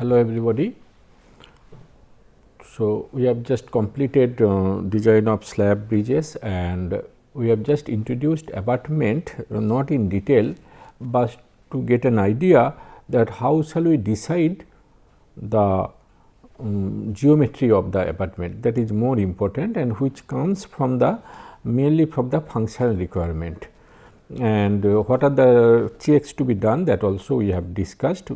Hello everybody. So, we have just completed design of slab bridges and we have just introduced abutment not in detail, but to get an idea that how shall we decide the geometry of the abutment, that is more important and which comes from the mainly from the functional requirement. And what are the checks to be done, that also we have discussed,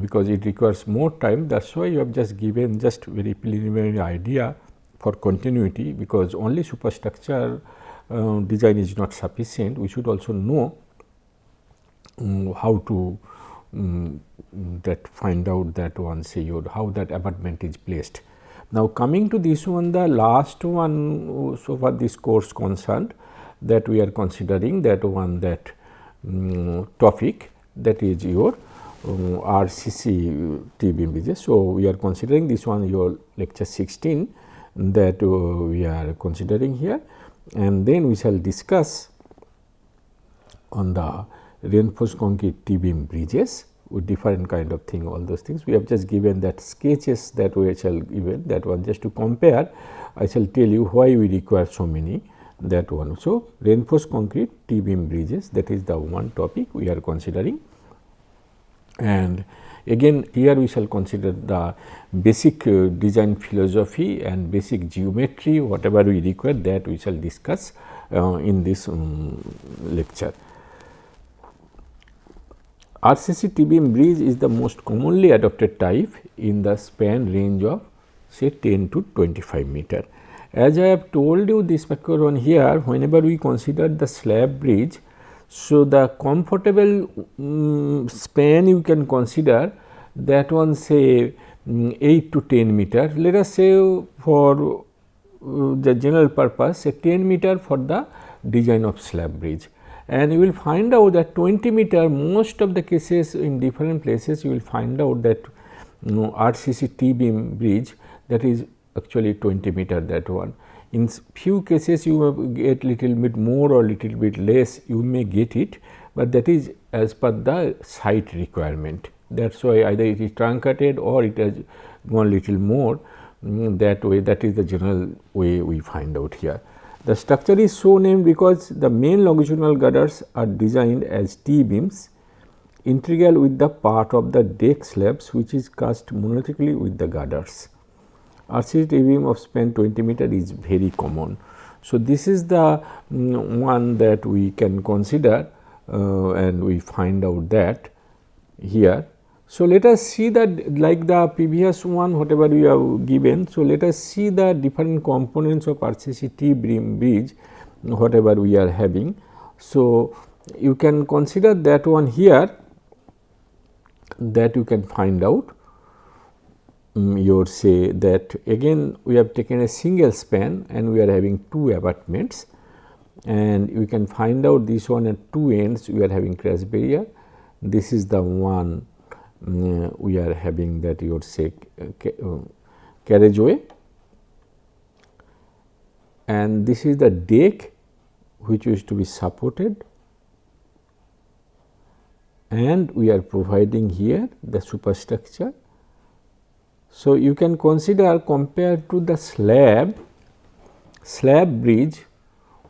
because it requires more time. That is why you have just given just very preliminary idea for continuity, because only superstructure design is not sufficient. We should also know how to that find out that one, say how that abutment is placed. Now, coming to this one, the last one so far this course concerned, that we are considering, that one, that topic, that is your RCC T-beam bridges. So, we are considering this one your lecture 16 that we are considering here, and then we shall discuss on the reinforced concrete T-beam bridges with different kind of thing, all those things. We have just given that sketches that we shall given, that one just to compare. I shall tell you why we require so many, that one. So, reinforced concrete T-beam bridges, that is the one topic we are considering. And again here we shall consider the basic design philosophy and basic geometry, whatever we require, that we shall discuss in this lecture. RCC T-beam bridge is the most commonly adopted type in the span range of say 10 to 25 meter. As I have told you this particular one here, whenever we consider the slab bridge, so the comfortable span you can consider, that one say 8 to 10 meter. Let us say for the general purpose, say 10 meter for the design of slab bridge, and you will find out that 20 meter, most of the cases in different places you will find out that RCC T-beam bridge, that is actually 20 meter, that one. In few cases you may get little bit more or little bit less, you may get it, but that is as per the site requirement. That is why either it is truncated or it has gone little more, that way, that is the general way we find out here. The structure is so named because the main longitudinal girders are designed as T-beams integral with the part of the deck slabs which is cast monolithically with the girders. RCC T-beam of span 20 meter is very common. So, this is the one that we can consider and we find out that here. So, let us see that like the previous one whatever we have given. So, let us see the different components of RCC T-beam bridge whatever we are having. So, you can consider that one here, that you can find out. You say that again we have taken a single span and we are having two abutments, and you can find out this one at two ends we are having crash barrier. This is the one we are having, that you would say carriageway, and this is the deck which is to be supported, and we are providing here the superstructure. So, you can consider compared to the slab bridge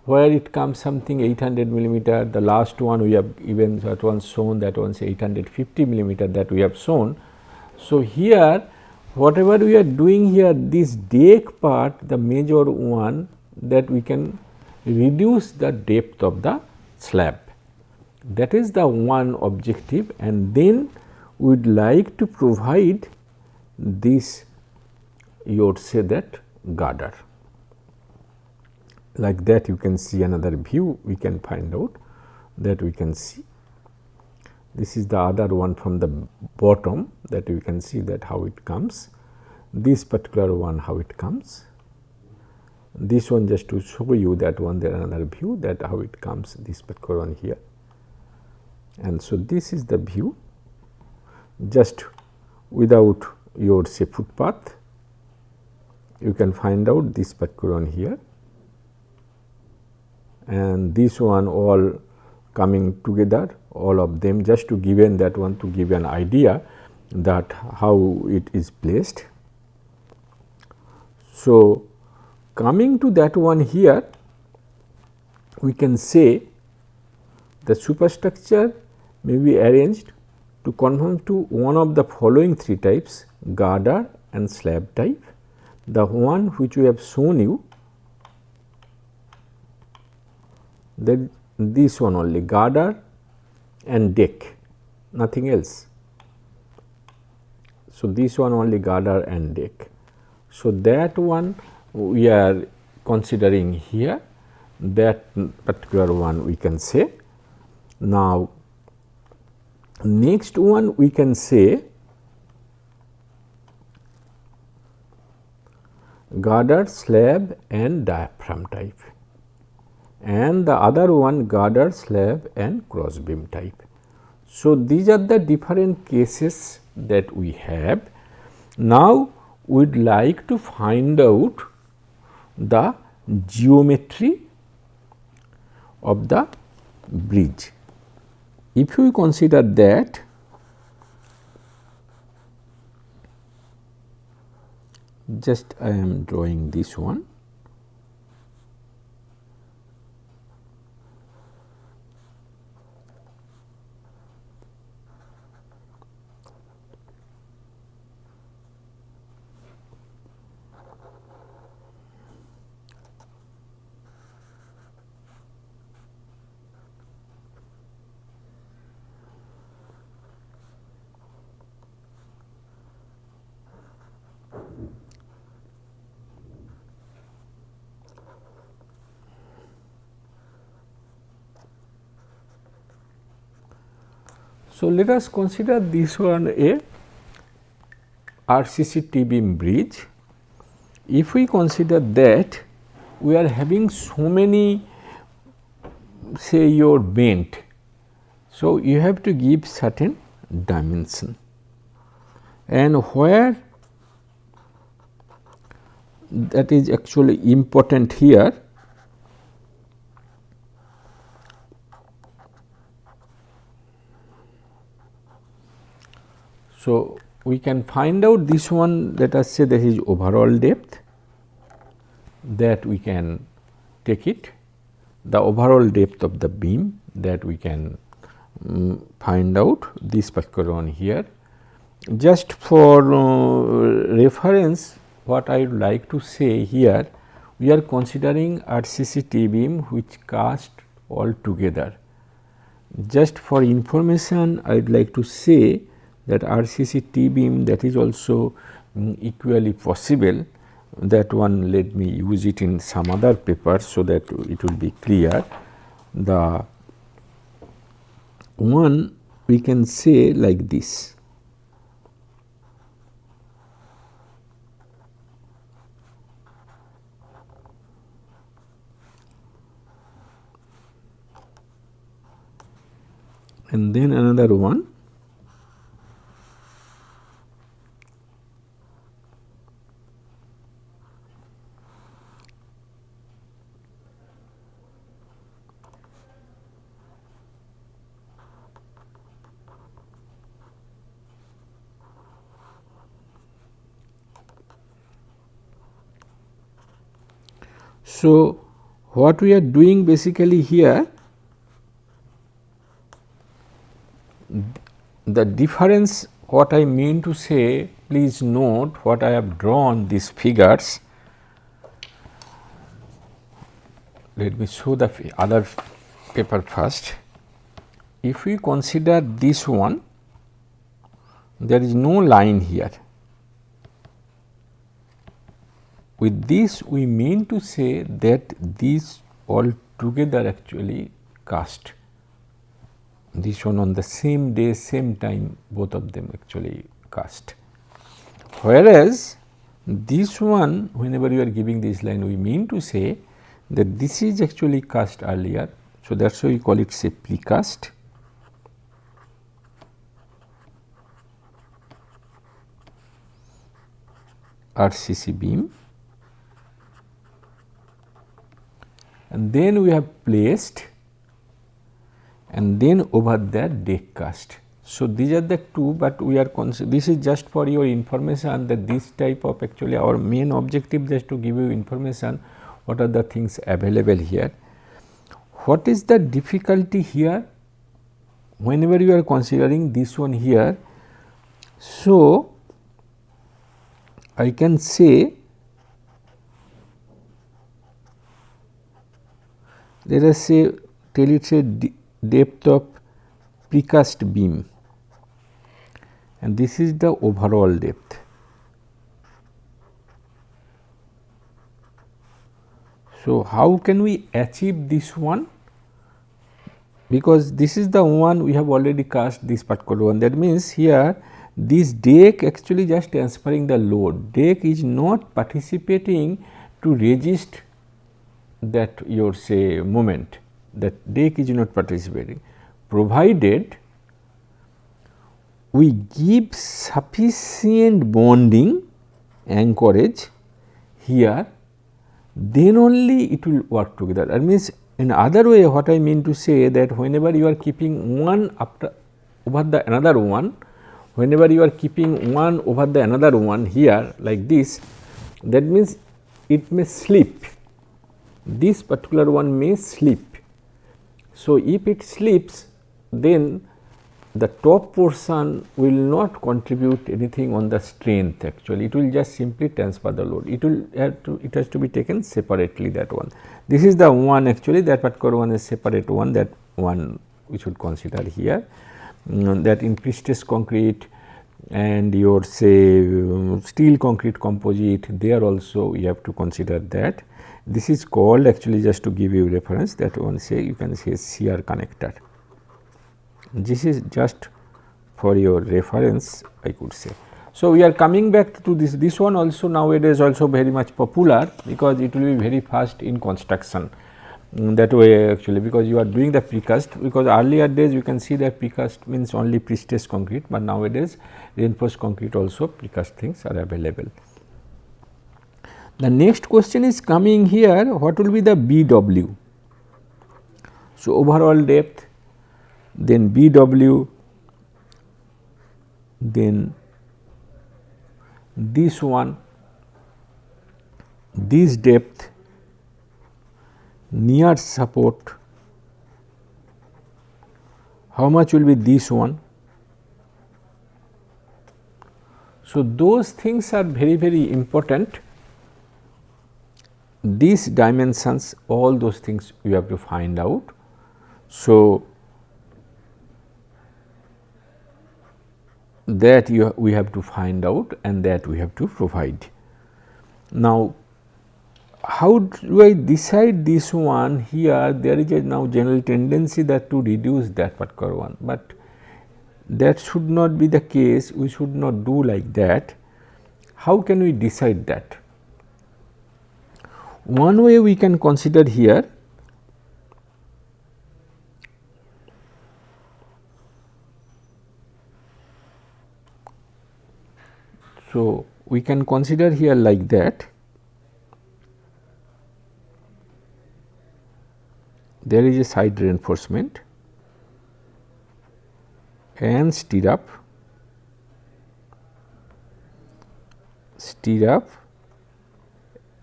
where it comes something 800 millimeter, the last one we have even that one shown, that one say 850 millimeter that we have shown. So, here whatever we are doing here, this deck part, the major one, that we can reduce the depth of the slab, that is the one objective, and then we would like to provide this, you would say that girder, like that. You can see another view, we can find out that we can see this is the other one from the bottom, that you can see that how it comes, this particular one how it comes, this one just to show you that one, there another view, that how it comes, this particular one here. And so, this is the view just without your say footpath, you can find out this particular one here, and this one all coming together, all of them, just to given that one, to give an idea that how it is placed. So, coming to that one here, we can say the superstructure may be arranged to conform to one of the following three types: girder and slab type. The one which we have shown you, that this one only, girder and deck, nothing else. So, this one only, girder and deck. So, that one we are considering here, that particular one we can say. Now, next one we can say girder, slab and diaphragm type, and the other one girder, slab and cross beam type. So, these are the different cases that we have. Now, we would like to find out the geometry of the bridge. If we consider that, just I am drawing this one. So, let us consider this one a RCC T-beam bridge. If we consider that we are having so many, say your bent, so you have to give certain dimension, and where that is actually important here. So, we can find out this one, let us say that is overall depth, that we can take it, the overall depth of the beam, that we can find out this particular one here. Just for reference, what I would like to say here, we are considering RCC T-beam which cast all together. Just for information, I would like to say that RCC T-beam, that is also equally possible. That one, let me use it in some other paper, so that it will be clear. The one we can say like this. And then another one. So, what we are doing basically here, the difference, what I mean to say, please note what I have drawn these figures. Let me show the other paper first. If we consider this one, there is no line here. With this we mean to say that these all together actually cast, this one on the same day, same time, both of them actually cast. Whereas, this one, whenever you are giving this line, we mean to say that this is actually cast earlier. So, that is why we call it say precast. RCC beam, and then we have placed, and then over that deck cast. So, these are the two, but we are this is just for your information that this type of actually our main objective just to give you information what are the things available here. What is the difficulty here whenever you are considering this one here? So, I can say let us say tell it a depth of precast beam, and this is the overall depth. So, how can we achieve this one? Because this is the one we have already cast this particular one, that means here this deck actually just transferring the load, deck is not participating to resist that your say moment, that deck is not participating, provided we give sufficient bonding anchorage here, then only it will work together. That means in other way what I mean to say that whenever you are keeping one after over the another one, whenever you are keeping one over the another one here like this, that means it may slip, this particular one may slip. So, if it slips, then the top portion will not contribute anything on the strength, actually it will just simply transfer the load, it has to be taken separately, that one. This is the one actually, that particular one is separate one, that one we should consider here, that in pre-stressed concrete and your say steel concrete composite, there also you have to consider that. This is called actually, just to give you reference, that one say you can say shear connector. This is just for your reference, I could say. So, we are coming back to this one also nowadays also very much popular, because it will be very fast in construction, that way actually, because you are doing the precast, because earlier days you can see that precast means only pre-stressed concrete, but nowadays reinforced concrete also precast things are available. The next question is coming here, what will be the BW? So, overall depth, then BW, then this one, this depth, near support, how much will be this one? So, those things are very, very important. These dimensions, all those things you have to find out. So, that we have to find out and that we have to provide. Now, how do I decide this one here? There is a now general tendency that to reduce that particular one, but that should not be the case, we should not do like that. How can we decide that? One way we can consider here, so we can consider here like that, there is a side reinforcement and stirrup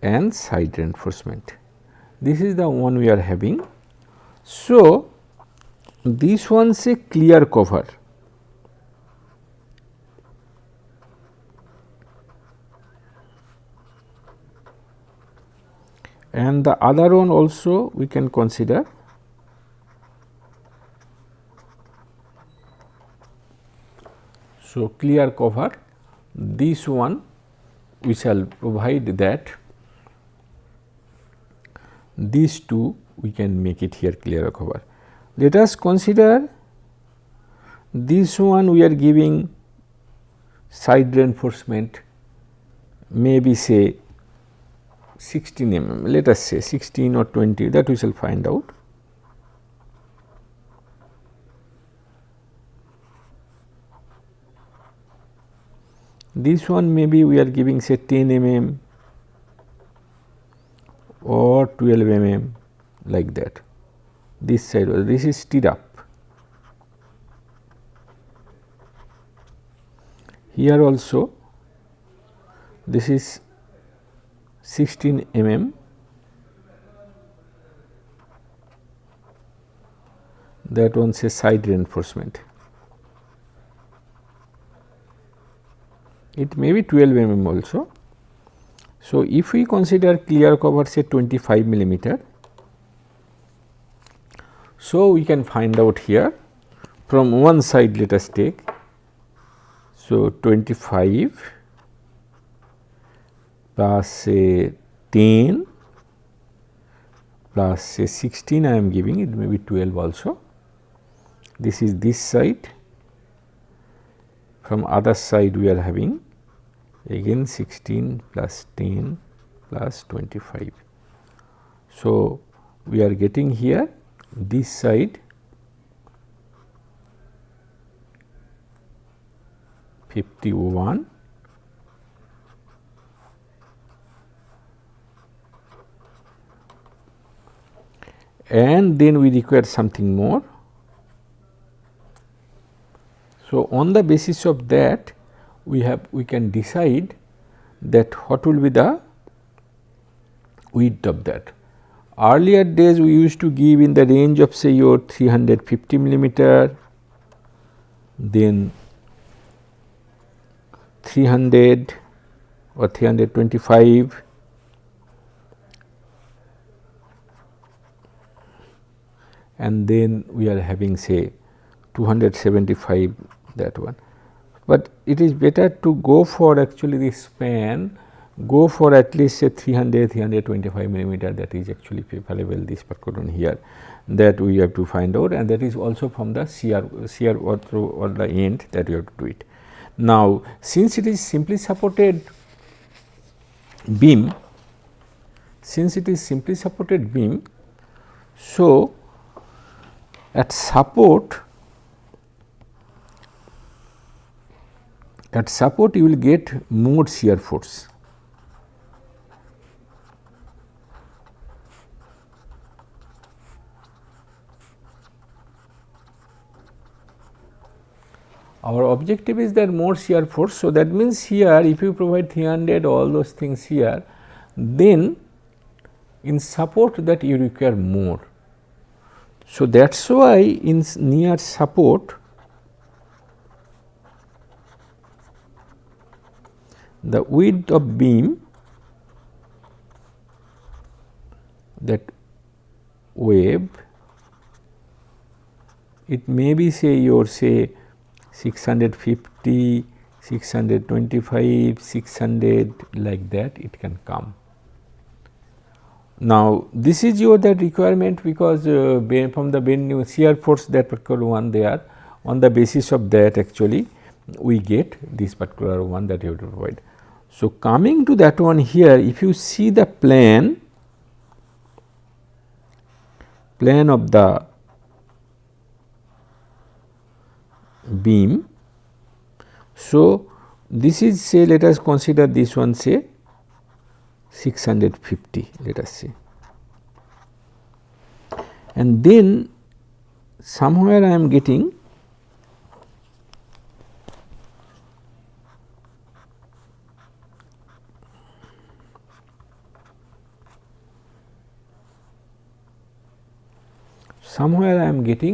and side reinforcement. This is the one we are having. So, this one is a clear cover, and the other one also we can consider. So, clear cover, this one we shall provide that, these two we can make it here clear cover. Let us consider this one, we are giving side reinforcement maybe say 16 mm, let us say 16 or 20, that we shall find out. This one maybe we are giving say 10 mm or 12 mm like that. This side, this is stirrup. here also this is 16 mm, that one says side reinforcement. It may be 12 mm also. So, if we consider clear cover say 25 millimeter, so we can find out here from one side, let us take. So, 25 plus say 10 plus say 16 I am giving, it may be 12 also. This is this side, from other side we are having again 16 plus 10 plus 25. So, we are getting here this side 51 and then we require something more. So, on the basis of that we can decide that what will be the width of that. Earlier days we used to give in the range of say your 350 millimeter, then 300 or 325, and then we are having say 275, that one. But it is better to go for actually this span, go for at least say 300, 325 millimeter, that is actually preferable, this particular here, that we have to find out, and that is also from the shear or through or the end that we have to do it. Now, since it is simply supported beam, so at support you will get more shear force. Our objective is that more shear force. So, that means here if you provide 300 all those things here, then in support that you require more. So, that is why in near support the width of beam, that wave, it may be say your say 650, 625, 600, like that it can come. Now, this is your that requirement, because from the bend shear force, that particular one there, on the basis of that actually we get this particular one that you have to provide. So, coming to that one here, if you see the plan of the beam. So, this is say let us consider this one say 650, let us say, and then somewhere I am getting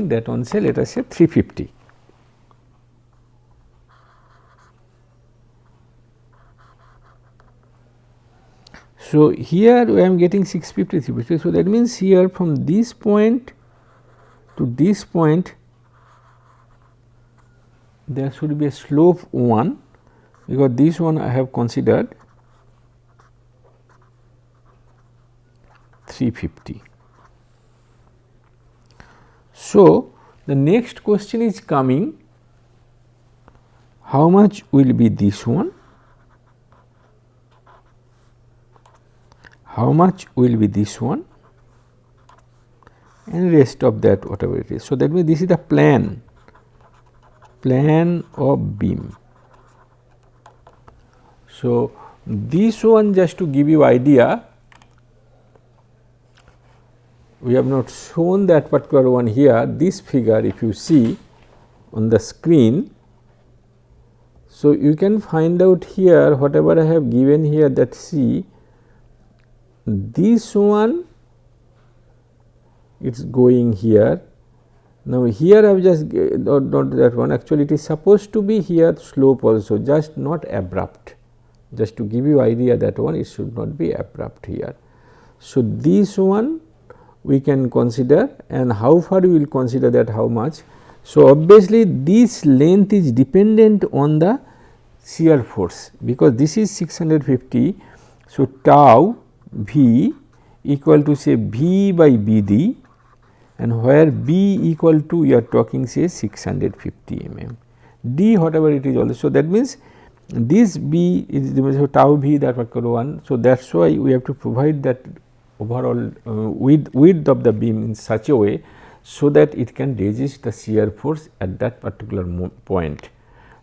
that one say let us say 350. So, here I am getting 650, 350. So, that means here from this point to this point there should be a slope 1, because this one I have considered 350. So, the next question is coming, how much will be this one, how much will be this one, and rest of that whatever it is. So, that means this is the plan of beam. So, this one just to give you idea, we have not shown that particular one here, this figure if you see on the screen. So, you can find out here whatever I have given here, that see this one it is going here. Now, here I have just not that one, actually it is supposed to be here slope also, just not abrupt, just to give you idea that one it should not be abrupt here. So, this one we can consider, and how far we will consider that, how much. So, obviously, this length is dependent on the shear force, because this is 650. So, tau V equal to say V by BD, and where B equal to we are talking say 650 mm, D whatever it is also. So, that means this B is the tau V, that particular one. So, that is why we have to provide that overall width of the beam in such a way, so that it can resist the shear force at that particular point.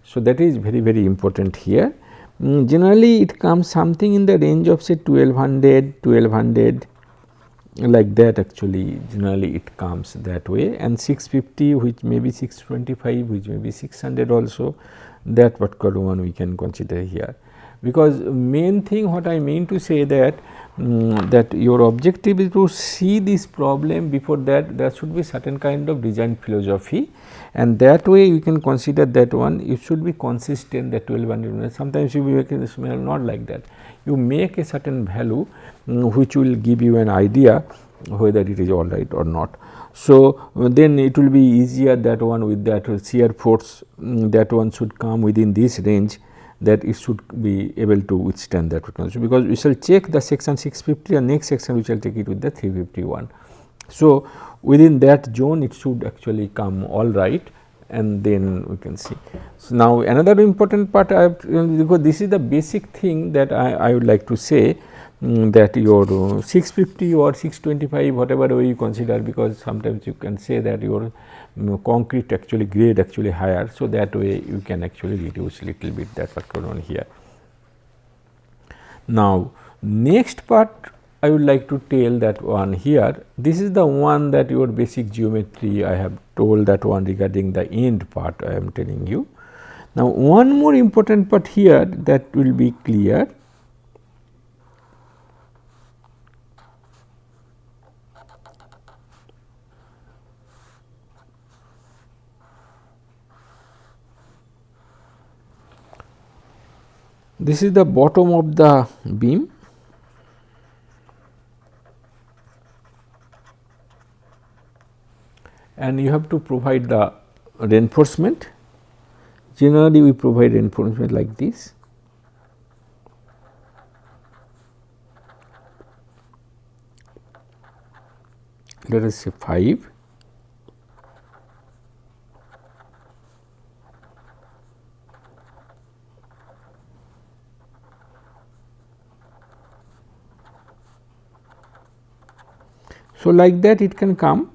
So, that is very very important here. Generally it comes something in the range of say 1200 like that, actually generally it comes that way, and 650 which may be 625 which may be 600 also, that particular one we can consider here. Because main thing what I mean to say that that your objective is to see this problem, before that there should be certain kind of design philosophy, and that way you can consider that one it should be consistent, that 1200. Sometimes you make it not like that, you make a certain value which will give you an idea whether it is all right or not. So, then it will be easier, that one with that shear force, that one should come within this range, that it should be able to withstand that frequency, because we shall check the section 650 and next section we shall take it with the 351. So, within that zone it should actually come all right, and then we can see. So, now another important part I have, because this is the basic thing that I would like to say, that your 650 or 625 whatever way you consider, because sometimes you can say that your concrete actually grade actually higher. So, that way you can actually reduce little bit that particular one here. Now, next part I would like to tell that one here, this is the one that your basic geometry I have told that one regarding the end part I am telling you. Now, one more important part here that will be clear. This is the bottom of the beam, and you have to provide the reinforcement. Generally we provide reinforcement like this. Let us say 5. So, like that it can come,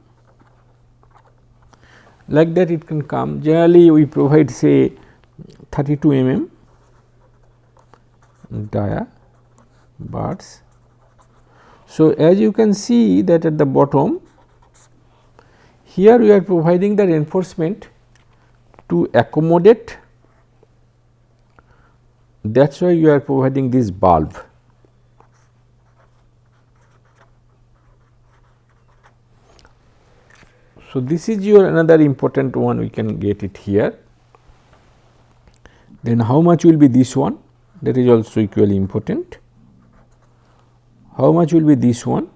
like that it can come. Generally we provide say 32 mm dia bars. So, as you can see that at the bottom here we are providing the reinforcement to accommodate, that is why you are providing this bulb. So, this is your another important one, we can get it here. Then how much will be this one, that is also equally important. How much will be this one?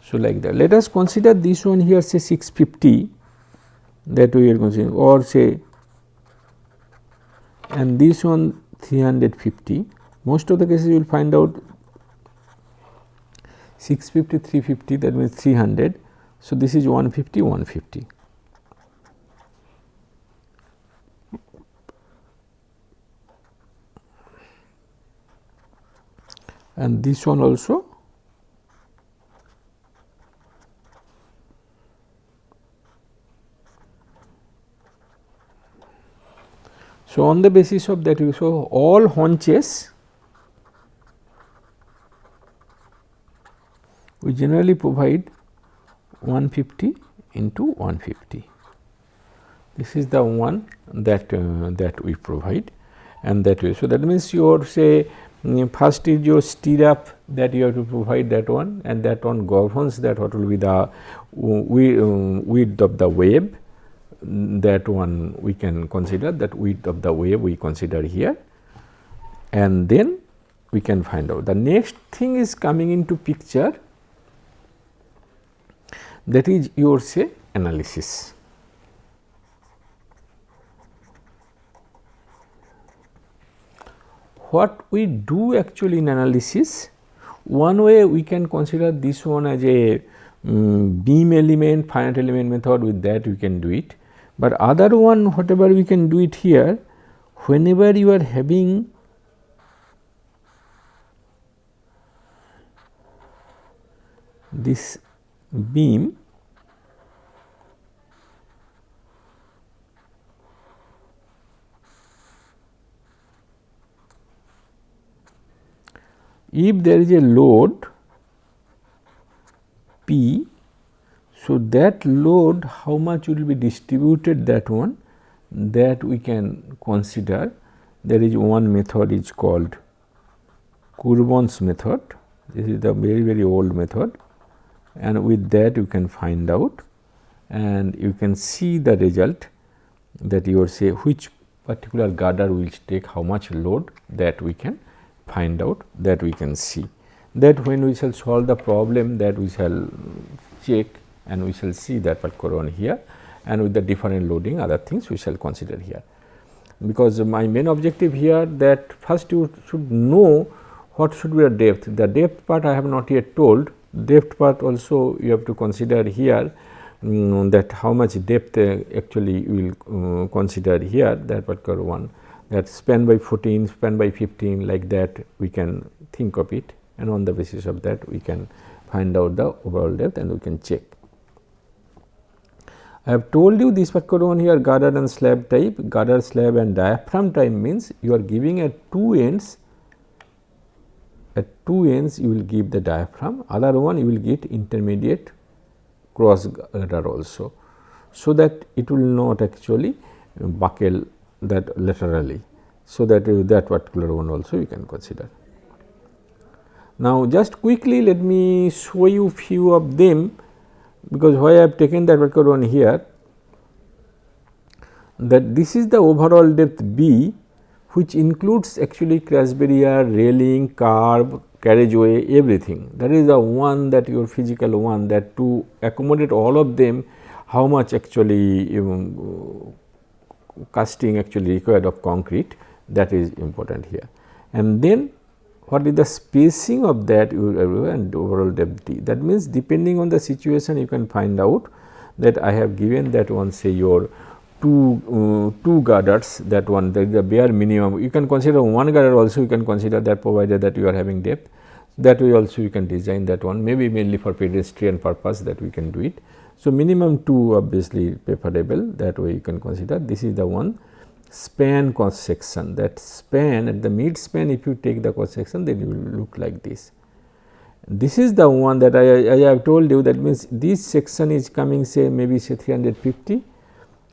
So, like that. Let us consider this one here say 650, that we are considering, or say, and this one 350. Most of the cases you will find out 650, 350, that means 300. So, this is 150, 150. And this one also. So, on the basis of that, so all haunches we generally provide 150 into 150. This is the one that that we provide, and that way. So, that means your say first is your stirrup that you have to provide that one, and that one governs that what will be the width of the wave. That one we can consider, that width of the wave we consider here, and then we can find out. The next thing is coming into picture, that is your say analysis. What we do actually in analysis, one way we can consider this one as a beam element, finite element method, with that we can do it. But other one, whatever we can do it here, whenever you are having this beam, if there is a load P, so that load how much will be distributed, that one that we can consider. There is one method is called Coulom's method. This is the very old method, and with that you can find out, and you can see the result, that you say which particular girder will take how much load, that we can find out, that we can see. That when we shall solve the problem, that we shall check and we shall see that particular one here, and with the different loading other things we shall consider here. Because my main objective here, that first you should know what should be the depth. The depth part I have not yet told. Depth part also you have to consider here, that how much depth actually you will consider here, that particular one, that span by 14, span by 15, like that we can think of it, and on the basis of that we can find out the overall depth and we can check. I have told you this particular one here, girder and slab type. Girder, slab and diaphragm type means you are giving at two ends. At two ends you will give the diaphragm, other one you will get intermediate cross girder also, so that it will not actually buckle that laterally. So, that that particular one also you can consider. Now, just quickly let me show you few of them, because why I have taken that particular one here, that this is the overall depth B, which includes actually crash barrier, railing, curb, carriageway, everything. That is the one, that your physical one, that to accommodate all of them, how much actually casting actually required of concrete, that is important here. And then what is the spacing of that and overall depth D. That means depending on the situation you can find out, that I have given that one, say your two girders, that one, that is the bare minimum. You can consider one girder also, you can consider that, provided that you are having depth. That way also you can design that one, maybe mainly for pedestrian purpose, that we can do it. So, minimum 2 obviously preferable, that way you can consider. This is the one span cross section, that span at the mid span, if you take the cross section, then it will look like this. This is the one that I have told you, that means this section is coming, say maybe say 350,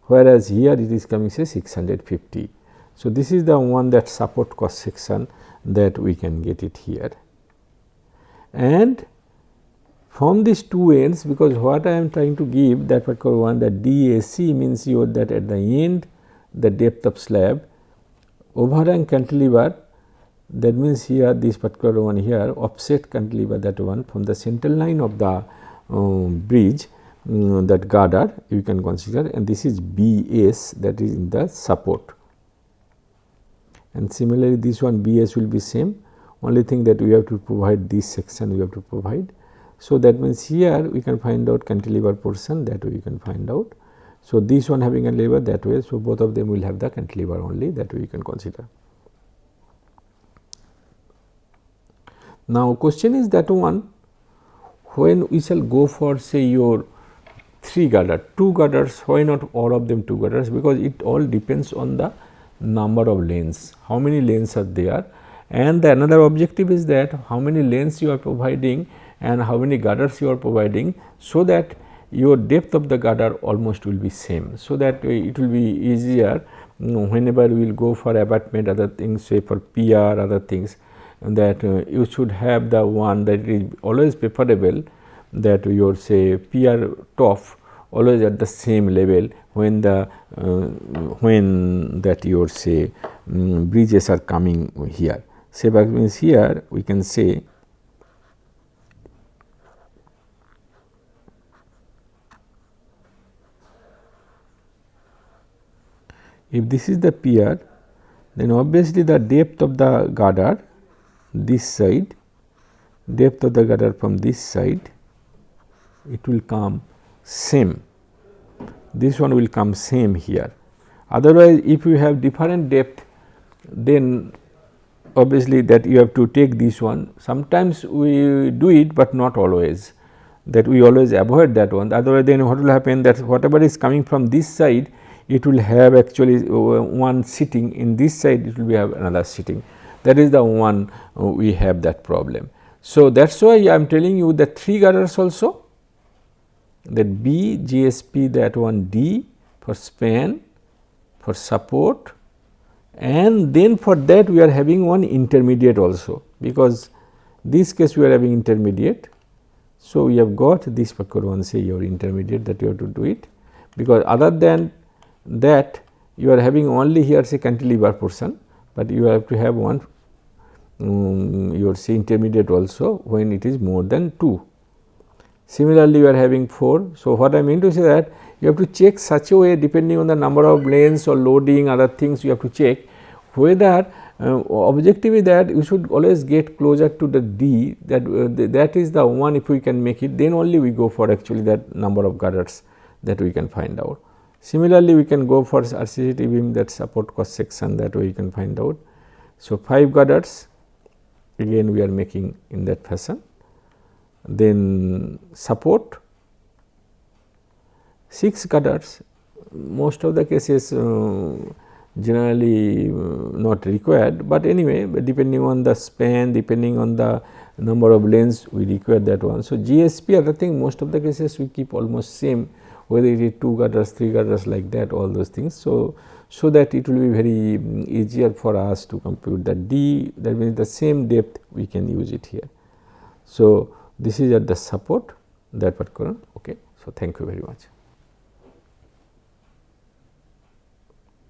whereas here it is coming say 650. So, this is the one that support cross section, that we can get it here. And from these two ends, because what I am trying to give, that particular one, that DAC means your, that at the end the depth of slab, overhang cantilever, that means here this particular one here, offset cantilever, that one from the central line of the bridge, that girder you can consider, and this is BS, that is in the support. And similarly, this one BS will be same, only thing that we have to provide this section, we have to provide. So, that means here we can find out cantilever portion, that way you can find out. So, this one having a lever, that way. So, both of them will have the cantilever only, that way you can consider. Now, question is that one, when we shall go for say your 3 girder, 2 girders, why not all of them 2 girders? Because it all depends on the number of lanes, how many lanes are there, and the another objective is that how many lanes you are providing and how many girders you are providing, so that your depth of the girder almost will be same. So, that it will be easier whenever we will go for abatement, other things, say for PR, other things, that you should have the one that is always preferable, that your say PR top always at the same level when the when that your say bridges are coming here. Say that means here we can say if this is the PR, then obviously the depth of the girder this side, depth of the girder from this side, it will come same, this one will come same here. Otherwise, if you have different depth, then obviously that you have to take this one. Sometimes we do it, but not always, that we always avoid that one. Otherwise, then what will happen, that whatever is coming from this side, it will have actually one sitting in this side, it will have another sitting. That is the one we have that problem. So, that is why I am telling you that 3 girders also, that B, GSP, that one D for span, for support, and then for that we are having one intermediate also, because this case we are having intermediate. So, we have got this particular one, say your intermediate, that you have to do it, because other than that you are having only here say cantilever portion, but you have to have one your say intermediate also when it is more than 2. Similarly, you are having 4. So, what I mean to say that you have to check such a way, depending on the number of lanes or loading, other things you have to check whether objective is that you should always get closer to the D, that that is the one. If we can make it, then only we go for actually that number of girders that we can find out. Similarly, we can go for RCC beam, that support cross section, that way you can find out. So, 5 girders again we are making in that fashion. Then support 6 girders, most of the cases generally not required, but anyway, depending on the span, depending on the number of lanes, we require that one. So, GSP other thing, most of the cases we keep almost same, whether it is 2 girders, 3 girders, like that, all those things. So, so that it will be very easier for us to compute the D, that means the same depth we can use it here. So, this is at the support, that particular. Okay. So, thank you very much.